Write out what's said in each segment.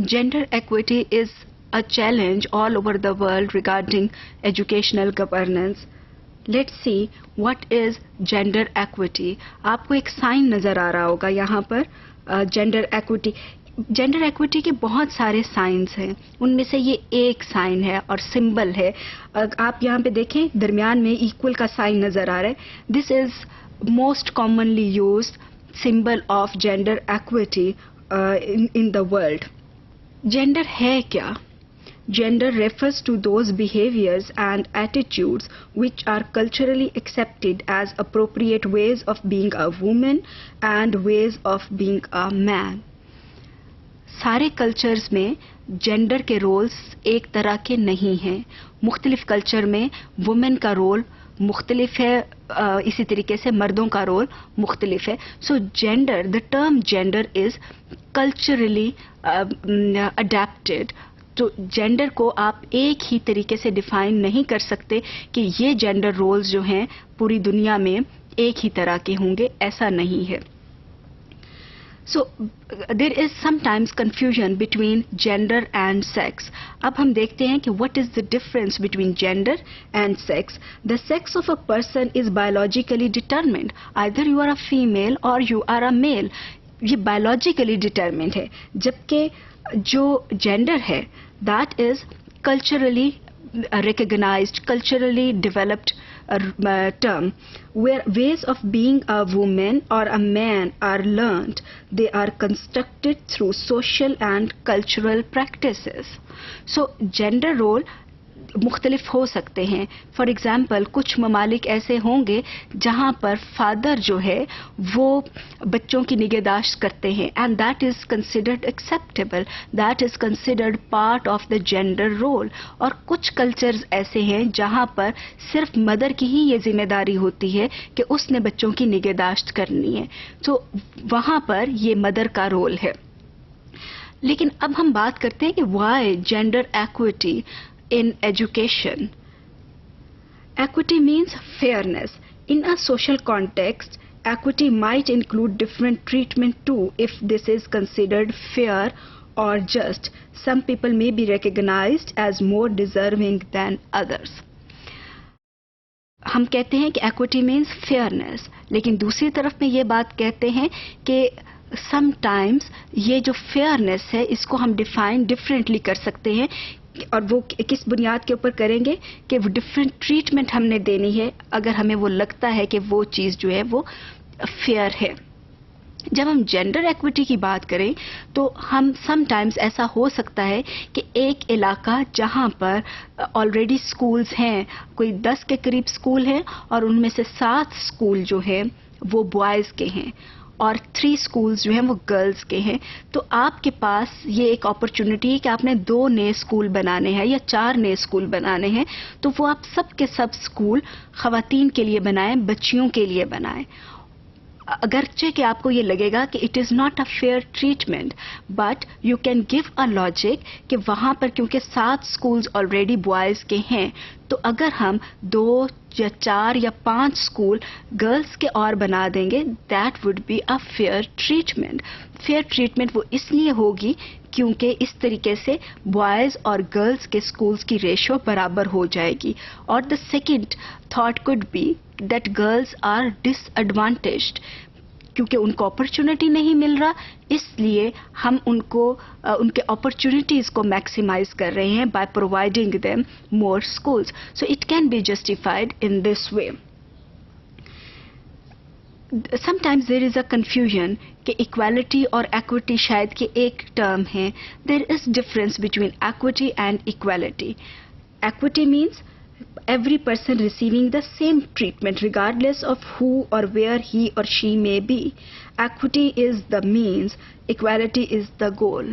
Gender equity is a challenge all over the world regarding educational governance. Let's see what is gender equity. आपको एक sign नजर आ रहा होगा यहाँ पर जेंडर एक्विटी. जेंडर एक्विटी के बहुत सारे साइंस हैं, उनमें से ये एक साइन है और सिंबल है. आप यहाँ पे देखें दरमियान में इक्वल का साइन नजर आ रहा है. This is most commonly used symbol of gender equity in the world. Gender है क्या? Gender refers to those behaviors and attitudes which are culturally accepted as appropriate ways of being a woman and ways of being a man. सारे cultures में gender के roles एक तरह के नहीं हैं. मुख्तलिफ कल्चर में वुमेन का रोल मुख्तलिफ है, इसी तरीके से मर्दों का रोल मुख्तलिफ है. सो gender, the term gender is culturally adapted. तो जेंडर को आप एक ही तरीके से डिफाइन नहीं कर सकते कि ये जेंडर रोल्स जो हैं पूरी दुनिया में एक ही तरह के होंगे, ऐसा नहीं है. So there is sometimes confusion between gender and sex. अब हम देखते हैं कि what is the difference between gender and sex. The sex of a person is biologically determined. Either you are a female और यू आर अ मेल. ये biologically determined है, जबकि जो जेंडर है that is culturally recognized, culturally developed term, where ways of being a woman or a man are learned. They are constructed through social and cultural practices. So gender role मुख्तलिफ हो सकते हैं. For example कुछ ममालिक ऐसे होंगे जहाँ पर फादर जो है वो बच्चों की निगहदाश्त करते हैं and that is considered acceptable, that is considered part of the gender role. और कुछ कल्चर्स ऐसे हैं जहाँ पर सिर्फ मदर की ही ये जिम्मेदारी होती है कि उसने बच्चों की निगहदाश्त करनी है, तो वहाँ पर ये मदर का रोल है. लेकिन अब हम बात करते हैं कि why gender equity in education. Equity means fairness. In a social context, equity might include different treatment too if this is considered fair or just. Some people may be recognized as more deserving than others. हम कहते हैं कि equity means fairness, लेकिन दूसरी तरफ में ये बात कहते हैं कि sometimes ये जो fairness है इसको हम define differently कर सकते हैं. और वो किस बुनियाद के ऊपर करेंगे कि वो डिफरेंट ट्रीटमेंट हमने देनी है अगर हमें वो लगता है कि वो चीज़ जो है वो फेयर है. जब हम जेंडर एक्विटी की बात करें तो हम समटाइम्स ऐसा हो सकता है कि एक इलाका जहां पर ऑलरेडी स्कूल्स हैं, कोई 10 के करीब स्कूल हैं और उनमें से 7 स्कूल जो हैं वो बॉयज़ के हैं और 3 स्कूल्स जो हैं वो गर्ल्स के हैं. तो आपके पास ये एक अपॉर्चुनिटी है कि आपने 2 नए स्कूल बनाने हैं या 4 नए स्कूल बनाने हैं, तो वो आप सब के सब स्कूल ख़वातीन के लिए बनाएं, बच्चियों के लिए बनाएं. अगरचे कि आपको ये लगेगा कि it is not a fair treatment, but you can give a logic कि वहाँ पर क्योंकि 7 स्कूल्स ऑलरेडी बॉयज़ के हैं, तो अगर हम 2 या 4 या 5 स्कूल गर्ल्स के और बना देंगे, that would be a fair treatment. Fair treatment वो इसलिए होगी क्योंकि इस तरीके से बॉयज़ और गर्ल्स के स्कूल्स की रेशो बराबर हो जाएगी. और the second thought could be that girls are disadvantaged, क्योंकि उनको अपॉर्चुनिटी नहीं मिल रहा, इसलिए हम उनको उनके अपॉर्चुनिटीज़ को मैक्सिमाइज कर रहे हैं by providing them more schools. So it can be justified in this way. Sometimes there is a confusion कि इक्वालिटी और एक्विटी शायद कि एक टर्म है. There is difference between equity and equality. Equity means every person receiving the same treatment regardless of who or where he or she may be. Equity is the means, equality is the goal.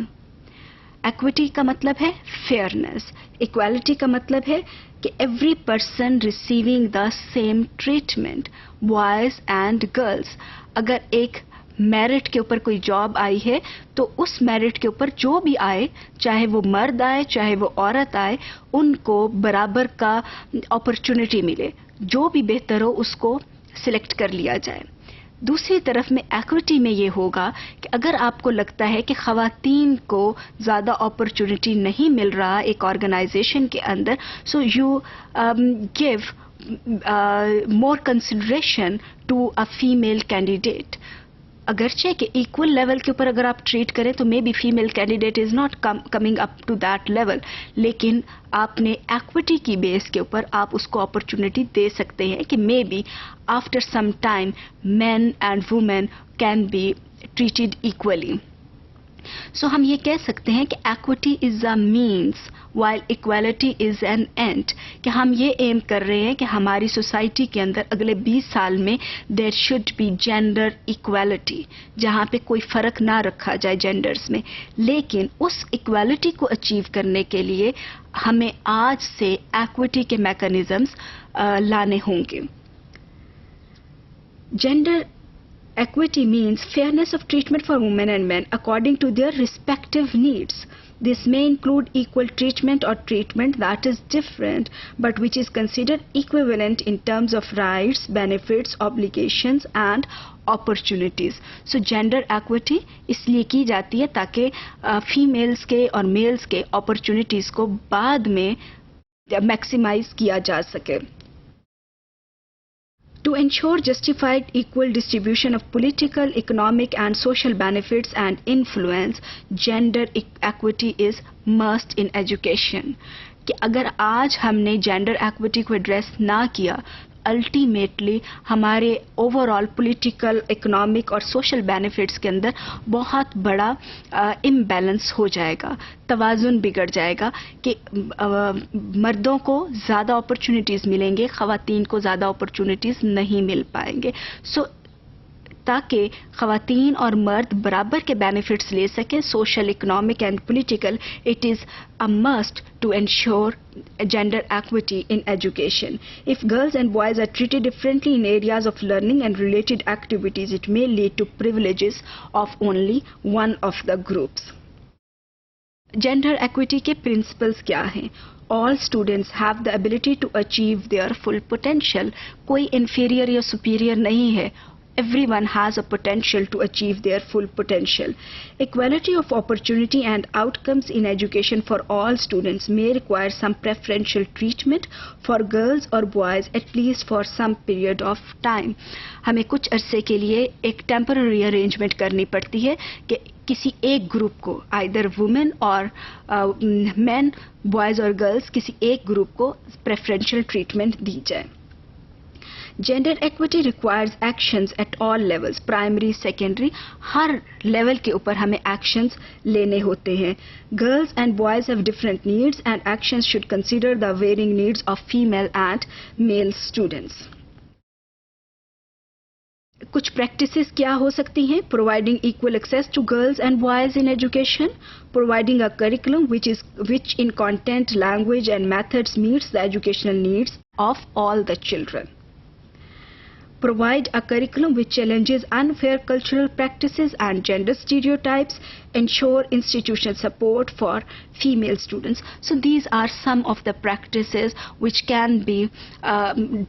Equity का मतलब है fairness. Equality का मतलब है कि every person receiving the same treatment, boys and girls. अगर एक merit के ऊपर कोई जॉब आई है तो उस मेरिट के ऊपर जो भी आए, चाहे वो मर्द आए चाहे वो औरत आए, उनको बराबर का अपॉर्चुनिटी मिले, जो भी बेहतर हो उसको सिलेक्ट कर लिया जाए. दूसरी तरफ में एक्विटी में ये होगा कि अगर आपको लगता है कि ख़वातीन को ज़्यादा अपॉर्चुनिटी नहीं मिल रहा एक ऑर्गेनाइजेशन के अंदर, so you give more consideration to a female candidate. अगरचे कि इक्वल लेवल के ऊपर अगर आप ट्रीट करें तो maybe female candidate is not coming up to that level, लेकिन आपने एक्विटी की बेस के ऊपर आप उसको अपॉर्चुनिटी दे सकते हैं कि maybe after some time men and women can be treated equally. So हम ये कह सकते हैं कि equity is a means while equality is an end, कि हम ये एम कर रहे हैं कि हमारी सोसाइटी के अंदर अगले 20 साल में there should be gender equality, जहाँ पे कोई फ़र्क ना रखा जाए जेंडर्स में. लेकिन उस इक्वालिटी को अचीव करने के लिए हमें आज से एक्विटी के मैकेनिज़म्स लाने होंगे. Gender equity means fairness of treatment for women and men according to their respective needs. This may include equal treatment or treatment that is different but which is considered equivalent in terms of rights, benefits, obligations and opportunities. So gender equity इसलिए की जाती है ताकि females के और mails के opportunities को बाद में maximize किया जा सके. To ensure justified equal distribution of political, economic and social benefits and influence, gender equity is must in education. कि अगर आज हमने जेंडर एक्विटी को एड्रेस ना किया, अल्टीमेटली हमारे ओवरऑल पॉलिटिकल, इकोनॉमिक और सोशल बेनिफिट्स के अंदर बहुत बड़ा इम्बैलेंस हो जाएगा, तवाज़ुन बिगड़ जाएगा कि मर्दों को ज़्यादा अपॉर्चुनिटीज़ मिलेंगे, ख़वातीन को ज़्यादा अपॉर्चुनिटीज़ नहीं मिल पाएंगे. ताकि ख़वातीन और मर्द बराबर के बेनिफिट्स ले सकें, social, economic and political, it is a must to ensure gender equity in education. If girls and boys are treated differently in areas of learning and related activities, it may lead to privileges of only one of the groups. Gender equity के principles क्या हैं? All students have the ability to achieve their full potential. कोई inferior या superior नहीं है. Everyone has a potential to achieve their full potential. Equality of opportunity and outcomes in education for all students may require some preferential treatment for girls or boys at least for some period of time. हमें कुछ अरसे के लिए एक temporary arrangement करनी पड़ती है कि किसी एक ग्रुप को, either women or men, boys or girls, किसी एक ग्रुप को preferential treatment दी जाए. Gender equity requires actions at all levels, primary, secondary, her level के ऊपर हमें actions लेने होते हैं. Girls and boys have different needs and actions should consider the varying needs of female and male students. कुछ practices क्या हो सकती हैं? Providing equal access to girls and boys in education, providing a curriculum which in content, language and methods meets the educational needs of all the children. Provide a curriculum which challenges unfair cultural practices and gender stereotypes, ensure institutional support for female students. So these are some of the practices which can be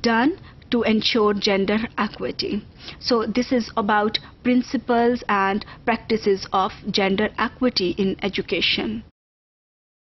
done to ensure gender equity. So this is about principles and practices of gender equity in education.